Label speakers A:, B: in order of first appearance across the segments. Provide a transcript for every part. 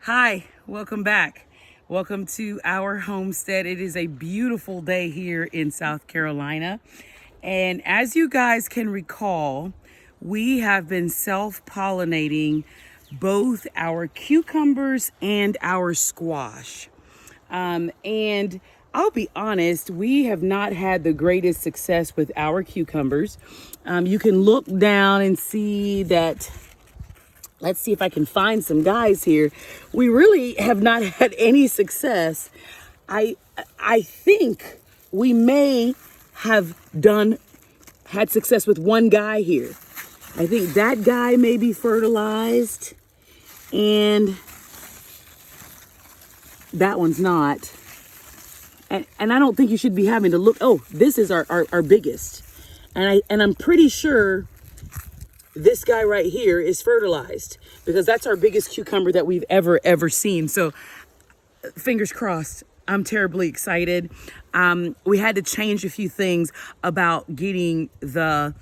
A: Hi, welcome back. Welcome to our homestead. It is a beautiful day here in South Carolina. And as you guys can recall, we have been self-pollinating both our cucumbers and our squash. And I'll be honest, we have not had the greatest success with our cucumbers. You can look down and see that. Let's see if I can find some guys here. We really have not had any success. I think we may have had success with one guy here. I think that guy may be fertilized and that one's not. And I don't think you should be having to look. Oh, this is our biggest. And I'm pretty sure this guy right here is fertilized because that's our biggest cucumber that we've ever seen. So fingers crossed. I'm terribly excited. We had to change a few things about getting the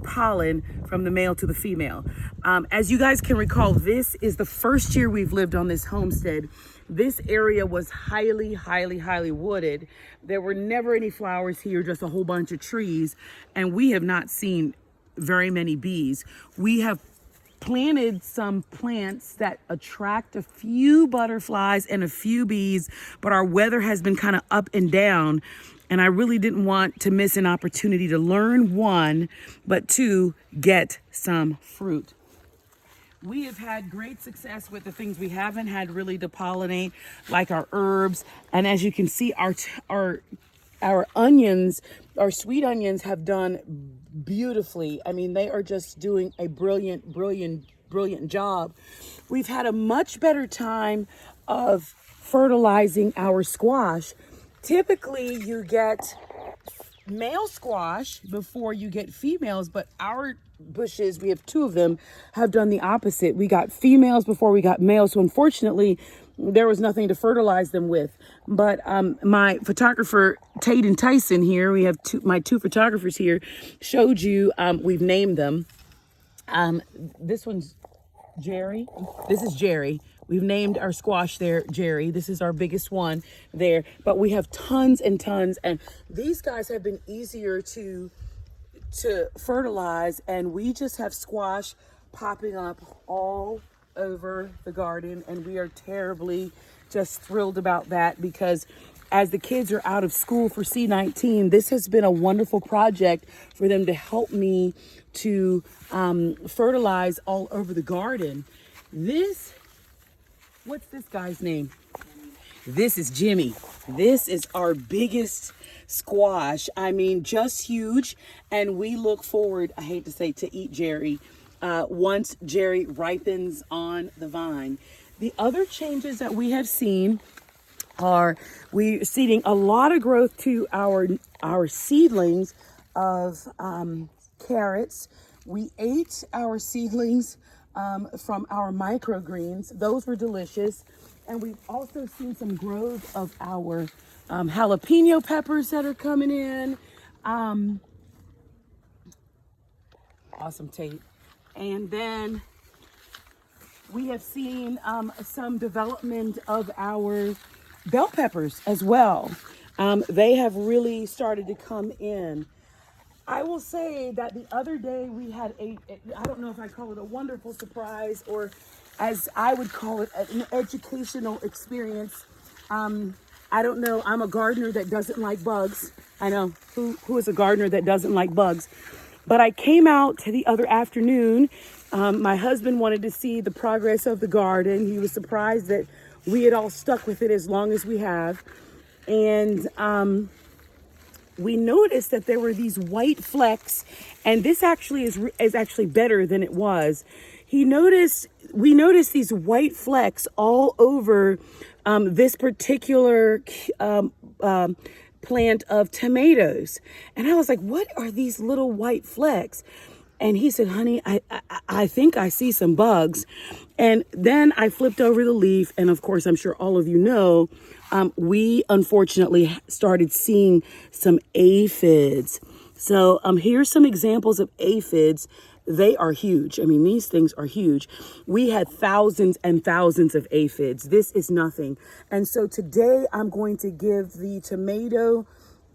A: pollen from the male to the female. As you guys can recall, this is the first year we've lived on this homestead. This area was highly wooded. There were never any flowers here, just a whole bunch of trees. And we have not seen very many bees. We have planted some plants that attract a few butterflies and a few bees, but our weather has been kind of up and down. And I really didn't want to miss an opportunity to learn, one, but two, get some fruit. We have had great success with the things we haven't had really to pollinate, like our herbs. And as you can see, our onions, our sweet onions have done beautifully. I mean, they are just doing a brilliant job. We've had a much better time of fertilizing our squash. Typically, you get male squash before you get females, but our bushes, we have two of them, have done the opposite. We got females before we got males. So unfortunately, there was nothing to fertilize them with. But my photographer, Tate and Tyson here, we have my two photographers here, showed you, we've named them. This one's Jerry. This is Jerry. We've named our squash there Jerry. This is our biggest one there. But we have tons and tons. And these guys have been easier to fertilize. And we just have squash popping up all over the garden, and we are terribly just thrilled about that because as the kids are out of school for C19, this has been a wonderful project for them to help me to fertilize all over the garden. What's this guy's name? This is Jimmy. This is our biggest squash. I mean, just huge, and we look forward, I hate to say, to eat Jerry once Jerry ripens on the vine. The other changes that we have seen are we're seeding a lot of growth to our seedlings of carrots. We ate our seedlings from our microgreens. Those were delicious. And we've also seen some growth of our jalapeno peppers that are coming in. Awesome, Tate. And then we have seen some development of our bell peppers as well. They have really started to come in. I will say that the other day we had I don't know if I call it a wonderful surprise or as I would call it, an educational experience. I don't know. I'm a gardener that doesn't like bugs. I know. Who is a gardener that doesn't like bugs? But I came out the other afternoon. My husband wanted to see the progress of the garden. He was surprised that we had all stuck with it as long as we have. And we noticed that there were these white flecks. And this actually is actually better than it was. We noticed these white flecks all over this particular plant of tomatoes. And I was like, what are these little white flecks? And he said, honey, I think I see some bugs. And then I flipped over the leaf. And of course, I'm sure all of you know, we unfortunately started seeing some aphids. So here's some examples of aphids they are huge. I mean, these things are huge. We had thousands and thousands of aphids. This is nothing. And so today I'm going to give the tomato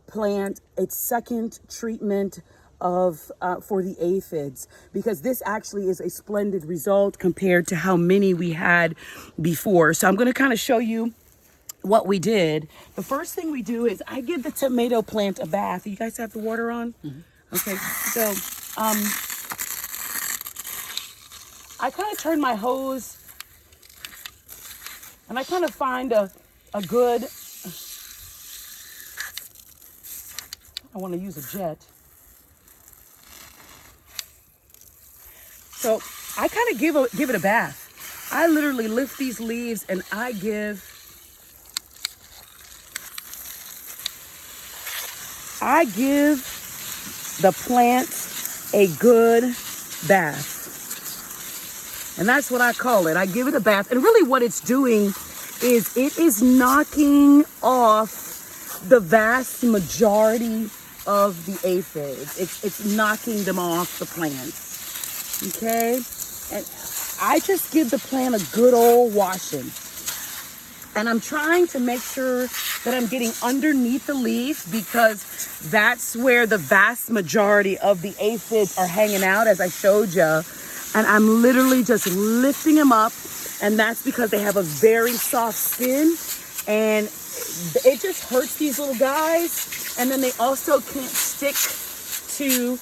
A: plant its second treatment of for the aphids, because this actually is a splendid result compared to how many we had before. So I'm going to kind of show you what we did. The first thing we do is I give the tomato plant a bath. You guys have the water on? Mm-hmm. Okay, so I kind of turn my hose and I kind of find a good, I want to use a jet. So I kind of give it a bath. I literally lift these leaves and I give the plant a good bath. And that's what I call it. I give it a bath. And really what it's doing is it is knocking off the vast majority of the aphids. It's knocking them off the plants. Okay? And I just give the plant a good old washing. And I'm trying to make sure that I'm getting underneath the leaf, because that's where the vast majority of the aphids are hanging out, as I showed you. And I'm literally just lifting them up. And that's because they have a very soft skin. And it just hurts these little guys. And then they also can't stick to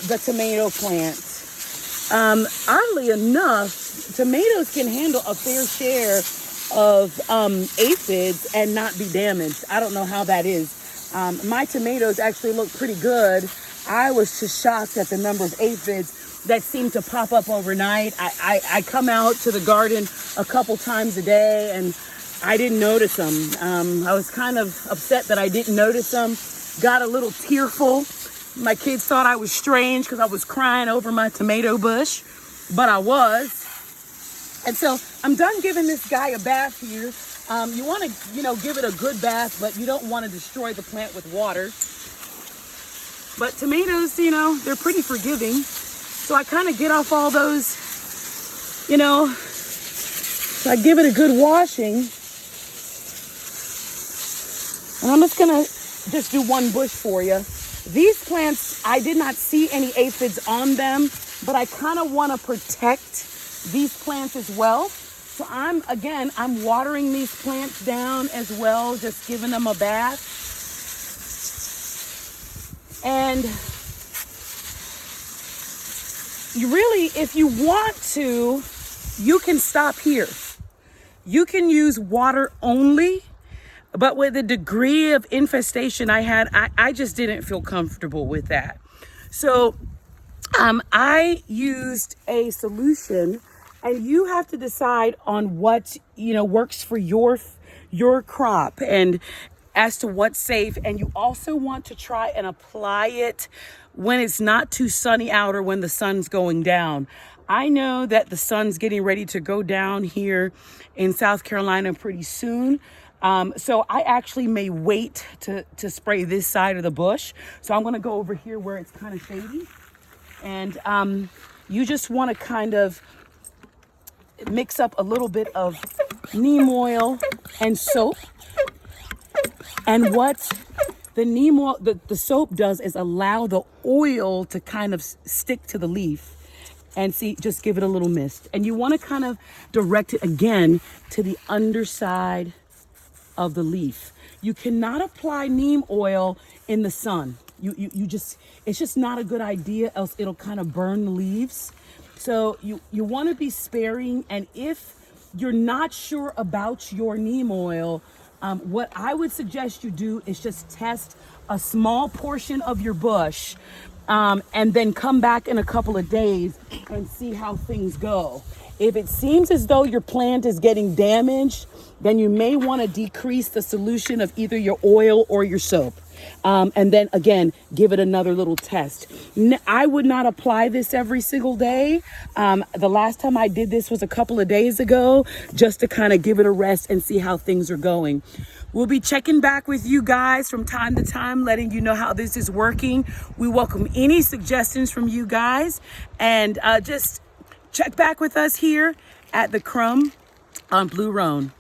A: the tomato plant. Oddly enough, tomatoes can handle a fair share of aphids and not be damaged. I don't know how that is. My tomatoes actually look pretty good. I was just shocked at the number of aphids that seem to pop up overnight. I come out to the garden a couple times a day and I didn't notice them. I was kind of upset that I didn't notice them. Got a little tearful. My kids thought I was strange because I was crying over my tomato bush, but I was. And so I'm done giving this guy a bath here. You want to, give it a good bath, but you don't want to destroy the plant with water. But tomatoes, they're pretty forgiving. So I kind of get off all those, so I give it a good washing. And I'm just going to do one bush for you. These plants, I did not see any aphids on them, but I kind of want to protect these plants as well. So I'm watering these plants down as well, just giving them a bath. And you really, if you want to, you can stop here. You can use water only, but with the degree of infestation I had, I just didn't feel comfortable with that. So I used a solution, and you have to decide on what, works for your crop and as to what's safe. And you also want to try and apply it when it's not too sunny out or when the sun's going down. I know that the sun's getting ready to go down here in South Carolina pretty soon. So I actually may wait to spray this side of the bush. So I'm going to go over here where it's kind of shady. And you just want to kind of mix up a little bit of neem oil and soap. And what the neem oil, the soap does is allow the oil to kind of stick to the leaf. And see, just give it a little mist. And you want to kind of direct it again to the underside of the leaf. You cannot apply neem oil in the sun. It's just not a good idea, else it'll kind of burn the leaves. So you want to be sparing. And if you're not sure about your neem oil, what I would suggest you do is just test a small portion of your bush, and then come back in a couple of days and see how things go. If it seems as though your plant is getting damaged, then you may want to decrease the solution of either your oil or your soap. And then again, give it another little test. I would not apply this every single day. The last time I did this was a couple of days ago, just to kind of give it a rest and see how things are going. We'll be checking back with you guys from time to time, letting you know how this is working. We welcome any suggestions from you guys, and just check back with us here at the Crumb on Blue Roan.